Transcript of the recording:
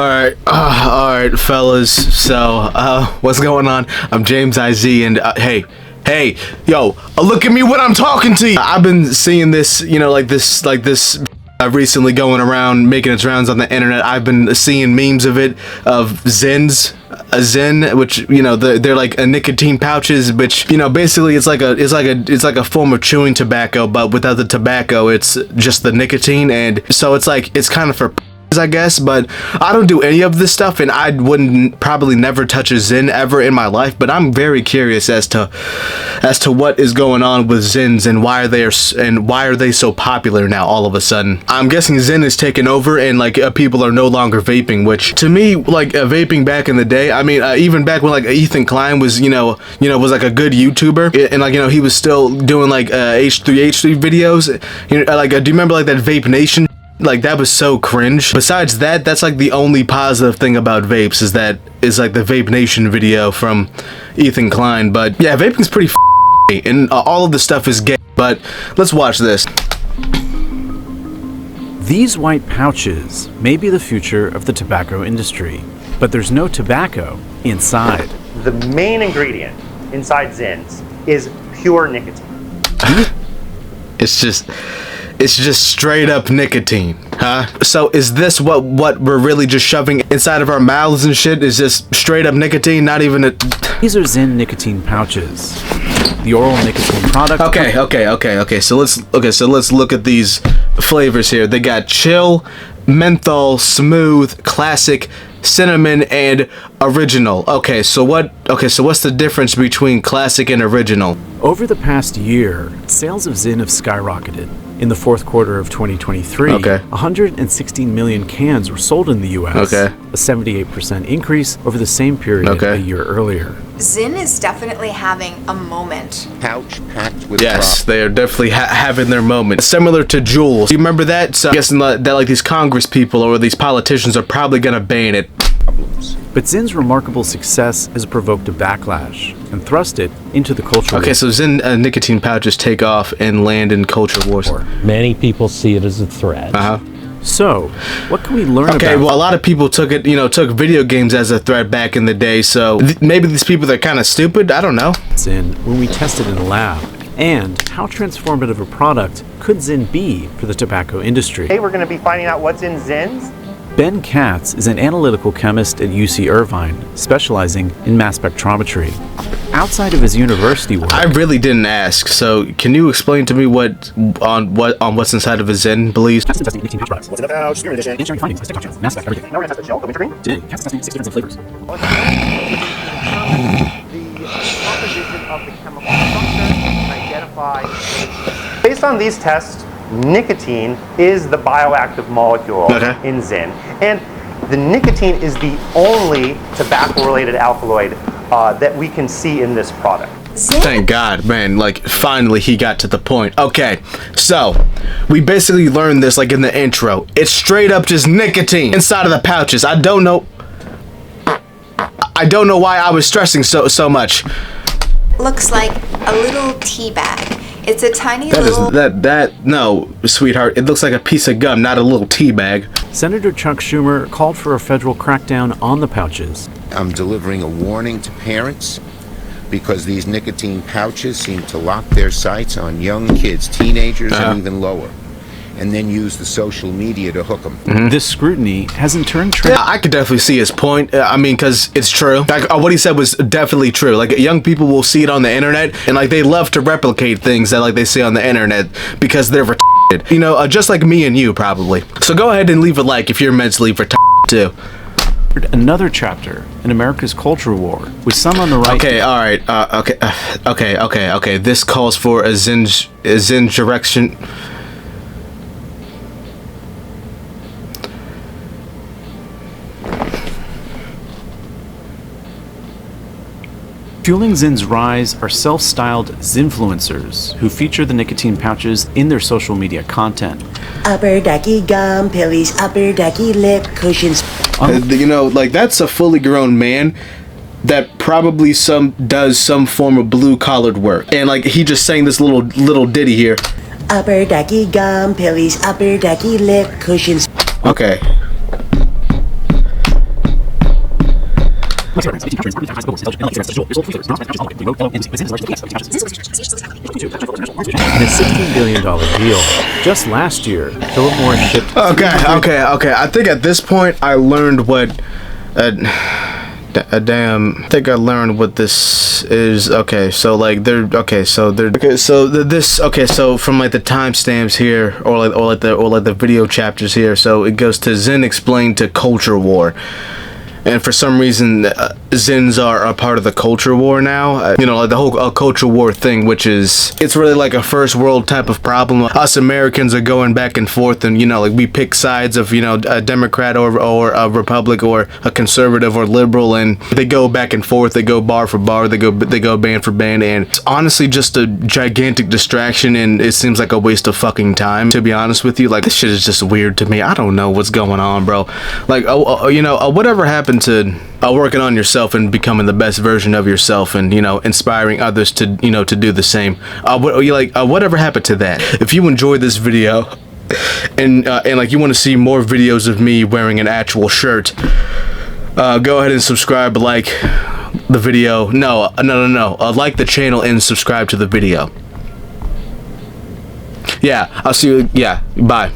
Alright, fellas. So, what's going on? I'm James IZ, and hey, yo, look at me when I'm talking to you. I've been seeing this, like this recently going around, making its rounds on the internet. I've been seeing memes of it, of Zyns. A Zyn, which they're like nicotine pouches, which basically it's like a form of chewing tobacco, but without the tobacco, it's just the nicotine, and so it's kind of for I guess, but I don't do any of this stuff, and I wouldn't probably never touch a Zyn ever in my life. But I'm very curious as to what is going on with Zyns and why are they so popular now all of a sudden. I'm guessing Zyn is taken over and people are no longer vaping, which to me, vaping back in the day, I mean, even back when Ethan Klein was was like a good YouTuber, and he was still doing H3H3 videos. Do you remember that Vape Nation? That was so cringe. Besides that, that's the only positive thing about vapes is the Vape Nation video from Ethan Klein. But yeah, vaping's pretty gay, and all of the stuff is gay. But let's watch this. These white pouches may be the future of the tobacco industry, but there's no tobacco inside. The main ingredient inside Zyns is pure nicotine. It's just straight up nicotine, huh? So is this what we're really just shoving inside of our mouths and shit? Is just straight up nicotine, not even a... These are Zyn nicotine pouches, the oral nicotine product. Okay. So let's look at these flavors here. They got chill, menthol, smooth, classic, cinnamon, and original. So what's the difference between classic and original? Over the past year, sales of Zyn have skyrocketed. In the fourth quarter of 2023, 116 million cans were sold in the U.S., a 78% increase over the same period a year earlier. Zyn is definitely having a moment. Pouch packed with yes, they are definitely having their moment. Similar to Juul. Do you remember that? So I'm guessing that these Congress people or these politicians are probably gonna ban it. But Zyn's remarkable success has provoked a backlash and thrust it into the culture war. So Zyn nicotine pouches take off and land in culture wars. Many people see it as a threat. So, what can we learn about? Well, a lot of people took video games as a threat back in the day, so maybe these people are kind of stupid, I don't know. Zyn when we tested in a lab, and how transformative a product could Zyn be for the tobacco industry? Today we're going to be finding out what's in Zyns. Ben Katz is an analytical chemist at UC Irvine, specializing in mass spectrometry. Outside of his university work, I really didn't ask, so can you explain to me what's inside of a Zyn, please? What's in the pouch? Spearmint edition. Engineering findings, technology, mass spec, everything. Now we're going to test the gel. Go wintergreen. Today, Katz is testing 6 different flavors. The composition of the chemical structure and identify. Based on these tests, nicotine is the bioactive molecule in Zyn, and the nicotine is the only tobacco-related alkaloid that we can see in this product. Thank God, man, finally he got to the point. Okay, so we basically learned this in the intro. It's straight up just nicotine inside of the pouches. I don't know why I was stressing so much. Looks like a little tea bag. It's a tiny No, sweetheart, it looks like a piece of gum, not a little tea bag. Senator Chuck Schumer called for a federal crackdown on the pouches. I'm delivering a warning to parents because these nicotine pouches seem to lock their sights on young kids, teenagers, and even lower, and then use the social media to hook them. This scrutiny has in turn I could definitely see his point. I mean, because it's true. What he said was definitely true. Young people will see it on the internet, and they love to replicate things that they see on the internet because they're retarded. Just like me and you, probably. So go ahead and leave a like if you're mentally retarded too. Another chapter in America's culture war, with some on the right. Okay. This calls for a Zyn direction. Fueling Zyn's rise are self-styled Zynfluencers who feature the nicotine pouches in their social media content. Upper ducky gum, pillies, upper ducky lip cushions. That's a fully grown man that probably does some form of blue-collared work. And he just sang this little ditty here. Upper ducky gum, pillies, upper ducky lip cushions. Okay. In a $16 billion deal, just last year, Philip Morris shipped... Okay. I think at this point, I learned what... I think I learned what this is. Okay, so like so from like the timestamps here, or like the video chapters here. So it goes to Zyn explained to culture war. And for some reason, Zyns are a part of the culture war now. You know, like the whole culture war thing, which is, it's really like a first world type of problem. Us Americans are going back and forth, and, you know, like we pick sides of, you know, a Democrat or a Republic or a conservative or liberal, and they go back and forth. They go bar for bar. They go band for band, and it's honestly just a gigantic distraction, and it seems like a waste of fucking time, to be honest with you. Like, this shit is just weird to me. I don't know what's going on, bro. Like, you know, whatever happened to working on yourself and becoming the best version of yourself, and, you know, inspiring others to, you know, to do the same. Whatever happened to that? If you enjoyed this video and like you want to see more videos of me wearing an actual shirt, go ahead and subscribe, like the video. No, like the channel and subscribe to the video. Yeah, I'll see you. Yeah, bye.